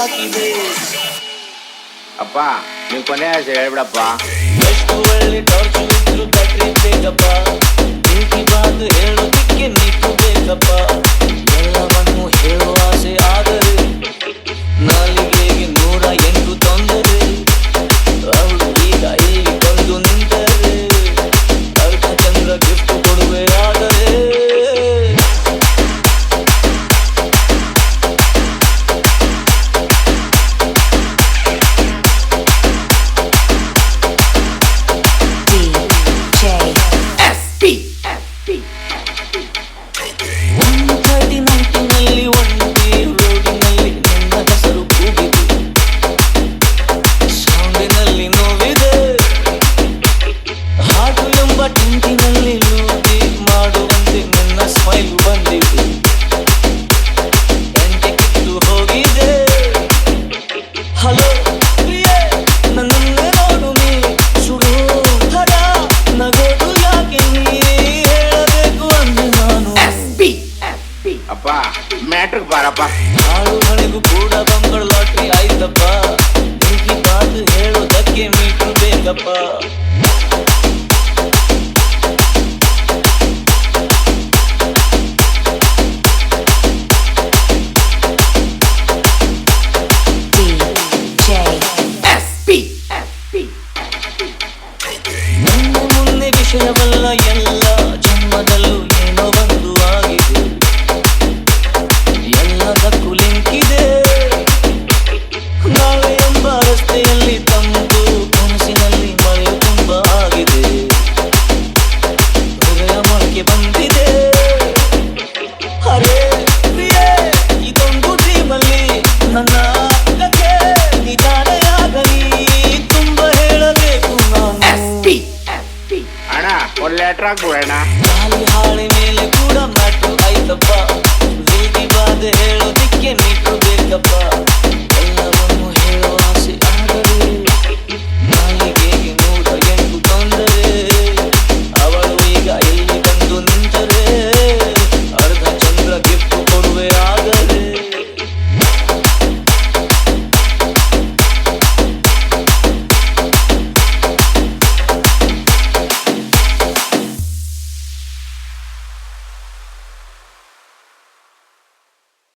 ಹಾಕಿದೆ. ಅಪ್ಪ ನೀವು ಕೊನೆ ಆಸೆ ಹೇಳ್ಬಿಡಪ್ಪ. ಎಷ್ಟು ಒಳ್ಳೆ ಟಾರ್ಚ್ ಇದ್ರು ಬ್ಯಾಟ್ರಿ ಬೇಕಪ್ಪ. ಪ್ರೀತಿ ಬಾದು ಹೇಳೋದಿಕ್ಕೆ ನೀರು ಬೇಕಪ್ಪ. ಎಲ್ಲವನ್ನು ಹೇಳುವ ಆಸೆ ಆದರೆ ನಾಲಿಗೆಗೆ 108 ತೊಂದರೆ. ಅವಳು ಈಗ ಇಲ್ಲಿ ಬಂದು ನಿಂತರೆ ಅರ್ಧ ಚಂದ್ರ ಗಿಫ್ಟ್ ಕೊಡುವೆ ಆದರೆ. ಟಿಂಟಿನಲ್ಲಿ ಲೂಟಿ ಮಾಡುವಂತೆ ನನ್ನ ಸ್ಮೈಲ್ ಬಂದಿದೆ. ಗಂಟೆ ಕಿತ್ತು ಹೋಗಿದೆ. ಹಲೋ ಪ್ರಿಯೆ ನನ್ನನ್ನೇ ನೋಡು ನೀ ಸುಡು ಥರ ನಗೋದು ಯಾಕೆ ನೀ ಹೇಳಬೇಕು ಅಂದೆ ನಾನು. ಅಪ್ಪ ಮ್ಯಾಟ್ರಿಕ್ ಬಾರಪ್ಪ. ಹಾಳು ಹಣೆಗೂ ಕೂಡ ಬಂಗಳ ಲಾಟ್ರಿ ಆಯ್ತಪ್ಪ. ಪ್ರೀತಿ ಬಾದು ಹೇಳೋದಕ್ಕೆ ಮೀಟರ್ ಬೇಕಪ್ಪ. ಮುಂದೆ ವಿಷಯವಲ್ಲ ಎಲ್ಲ ಜನ್ಮದಲ್ಲೂ ಏನೋ ಒಂದು ಆಗಿದೆ. ಎಲ್ಲದಕ್ಕೂ ಲಿಂಕಿದೆ. ನಾಳೆ ಎಂಬ ರಸ್ತೆಯಲ್ಲಿ ತಂಪು ಕನಸಿನಲ್ಲಿ ಮಳೆ ತುಂಬ ಆಗಿದೆ. ಹೃದಯ ಮೊಳಕೆ ಬಂದಿದೆ. ಅರೇ ಪ್ರಿಯೆ ಇದೊಂದು ಡ್ರೀಮಲ್ಲಿ ನನ್ನ ಕಥೆ ನಿಧಾನೆಯಾಗಲಿ. ತುಂಬ ಹೇಳಬೇಕು ನಾನು. ಅಣ್ಣ ಒಂದು ಲೆಟ್ರ್ ಹಾಕ್ಬಿಡೋಣ. ಖಾಲಿ ಹಾಳೆ ಮೇಲೆ ಕೂಡ ಮ್ಯಾಟ್ರು ಆಯ್ತಪ್ಪ. ಪ್ರೀತಿ ಬಾದೆ ಹೇಳೋದಿಕ್ಕೆ ಮೀಟ್ರು ಬೇಕಪ್ಪ.